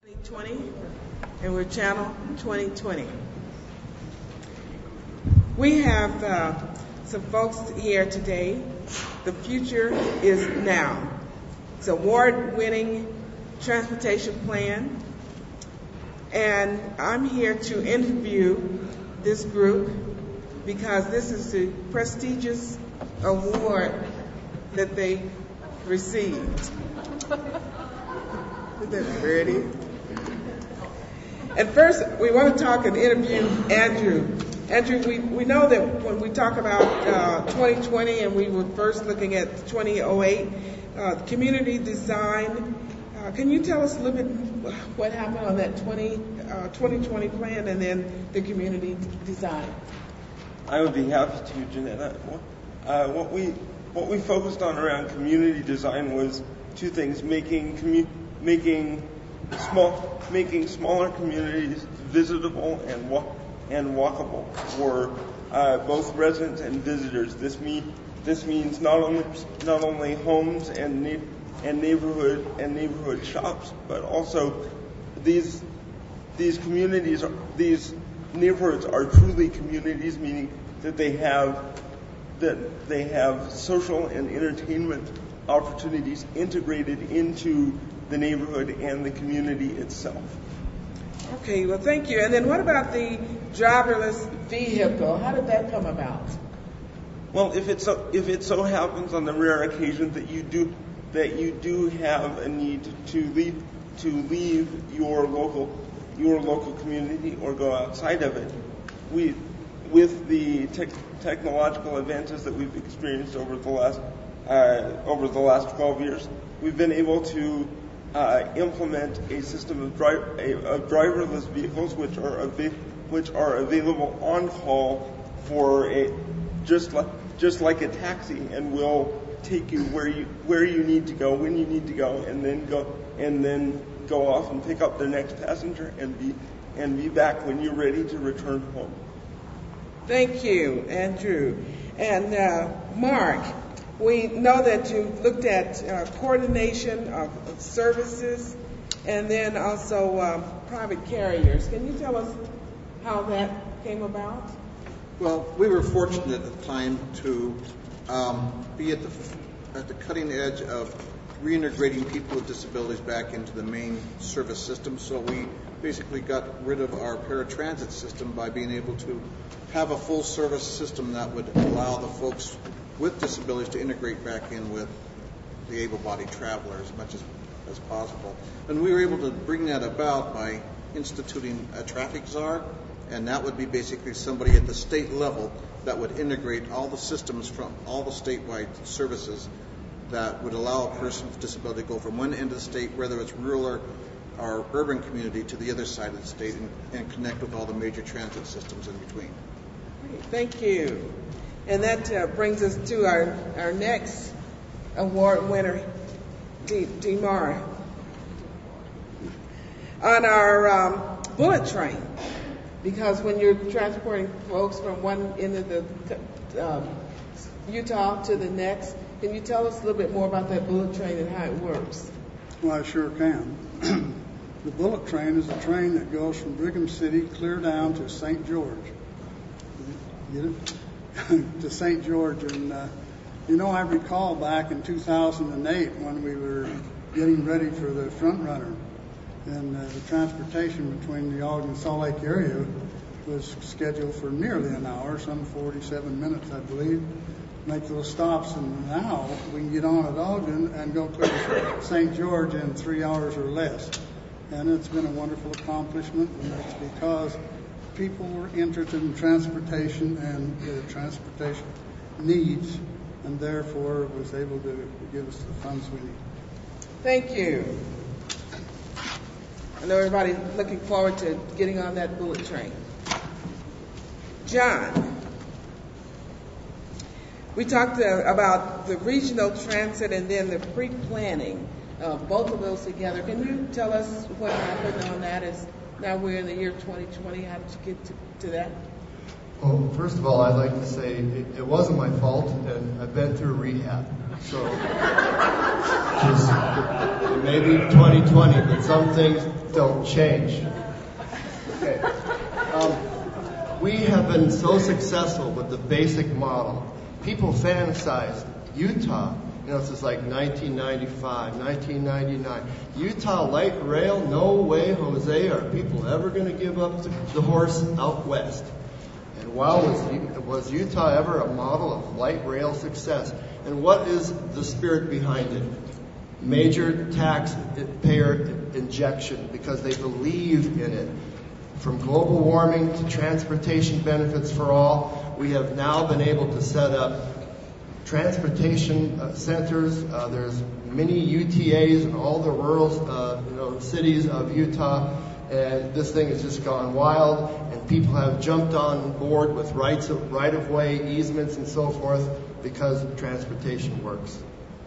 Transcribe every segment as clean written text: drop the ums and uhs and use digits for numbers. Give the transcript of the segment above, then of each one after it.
2020, and we're Channel 2020. We have some folks here today. The future is now. It's an award-winning transportation plan, and I'm here to interview this group because this is the prestigious award that they received. Isn't that pretty? And first, we want to talk and interview Andrew. Andrew, we know that when we talk about 2020 and we were first looking at 2008, community design, can you tell us a little bit what happened on that 2020 plan and then the community design? I would be happy to, Jeanette. What we focused on around community design was two things: making smaller communities visitable and walkable for both residents and visitors. This means not only homes and neighborhood shops, but also these neighborhoods are truly communities, meaning that they have social and entertainment opportunities integrated into the neighborhood and the community itself. Okay, well, thank you. And then what about the driverless vehicle? How did that come about? Well, if it so happens on the rare occasion that you do have a need to leave your local community or go outside of it, with the technological advances that we've experienced over the last 12 years, we've been able to implement a system of driverless vehicles which are available on call for just like a taxi, and will take you where you need to go, when you need to go, and then go off and pick up the next passenger and be back when you're ready to return home. Thank you, Andrew. And Mark, we know that you looked at coordination of services and then also private carriers. Can you tell us how that came about? Well, we were fortunate at the time to be at the cutting edge of reintegrating people with disabilities back into the main service system. So we basically got rid of our paratransit system by being able to have a full service system that would allow the folks with disabilities to integrate back in with the able-bodied traveler as much as possible. And we were able to bring that about by instituting a traffic czar, and that would be basically somebody at the state level that would integrate all the systems from all the statewide services that would allow a person with disability to go from one end of the state, whether it's rural or urban community, to the other side of the state and connect with all the major transit systems in between. Great, thank you. And that brings us to our next award winner, Demar. On our bullet train, because when you're transporting folks from one end of the Utah to the next, can you tell us a little bit more about that bullet train and how it works? Well, I sure can. The bullet train is a train that goes from Brigham City clear down to St. George. Get it? To St. George. And, I recall back in 2008 when we were getting ready for the front runner, and the transportation between the Ogden and Salt Lake area was scheduled for nearly an hour, some 47 minutes, I believe. Make those stops, and now we can get on at Ogden and go clear to St. George in 3 hours or less. And it's been a wonderful accomplishment, and it's because people were interested in transportation and their transportation needs, and therefore was able to give us the funds we need. Thank you. I know everybody's looking forward to getting on that bullet train. John. We talked about the regional transit and then the pre-planning of both of those together. Can you tell us what happened on that? Now we're in the year 2020. How did you get to that? Well, first of all, I'd like to say it wasn't my fault, and I've been through rehab. So, it may be 2020, but some things don't change. Okay. We have been so successful with the basic model. People fantasize Utah, since like 1995, 1999. Utah light rail, no way, Jose, are people ever going to give up the horse out west? And wow, was Utah ever a model of light rail success? And what is the spirit behind it? Major taxpayer injection, because they believe in it. From global warming to transportation benefits for all, we have now been able to set up transportation centers. There's many UTAs in all the rural cities of Utah, and this thing has just gone wild, and people have jumped on board with right-of-way easements and so forth because transportation works.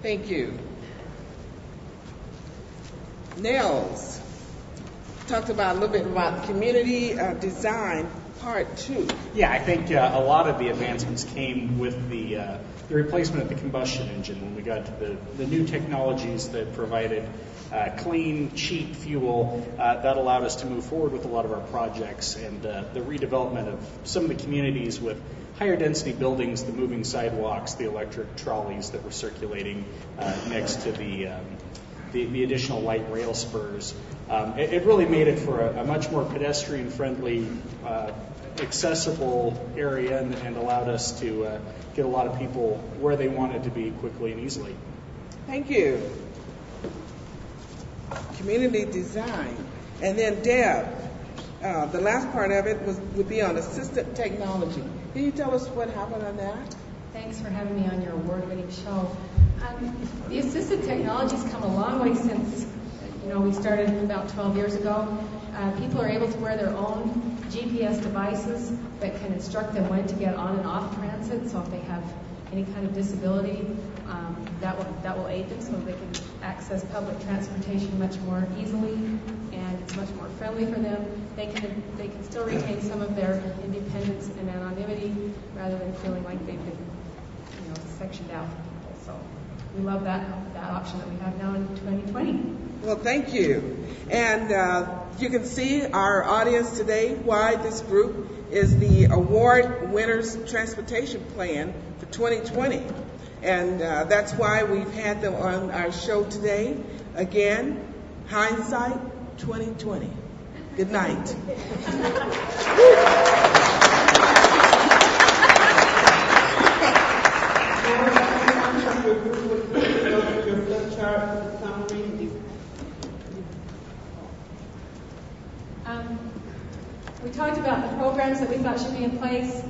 Thank you. Nels talked about a little bit about community design part 2. Yeah, I think a lot of the advancements came with the replacement of the combustion engine when we got to the new technologies that provided clean, cheap fuel that allowed us to move forward with a lot of our projects, and the redevelopment of some of the communities with higher density buildings, the moving sidewalks, the electric trolleys that were circulating next to the additional light rail spurs. It really made it for a much more pedestrian-friendly, accessible area, and allowed us to get a lot of people where they wanted to be quickly and easily. Thank you. Community design. And then Deb, the last part of it would be on assistive technology. Can you tell us what happened on that? Thanks for having me on your award-winning show. The assistive technology's come a long way since we started about 12 years ago. People are able to wear their own GPS devices that can instruct them when to get on and off transit. So if they have any kind of disability, that will aid them so they can access public transportation much more easily, and it's much more friendly for them. They can still retain some of their independence and anonymity rather than feeling like they've been sectioned out from people. So we love that option that we have now in 2020. Well, thank you. And you can see our audience today why this group is the award winners transportation plan for 2020. And that's why we've had them on our show today. Again, hindsight 2020. Good night. We talked about the programs that we thought should be in place.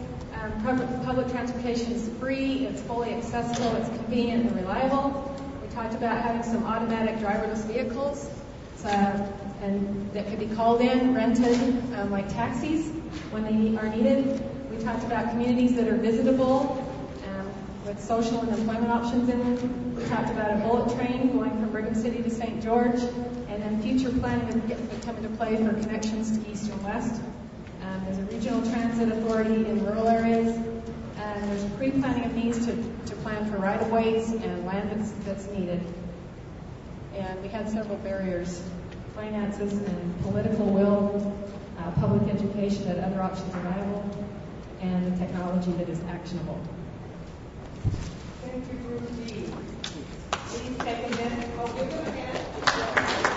Public transportation is free, it's fully accessible, it's convenient and reliable. We talked about having some automatic driverless vehicles and that could be called in, rented, like taxis when they are needed. We talked about communities that are visitable with social and employment options in them. We talked about a bullet train going from Brigham City to St. George, and then future planning would come into play for connections to east and west. There's a regional transit authority in rural areas, and there's pre-planning of needs to plan for right-of-ways and land that's needed. And we had several barriers: finances and political will, public education that other options are viable, and the technology that is actionable. Thank you, Group D. Please take a minute. Oh, give them a hand.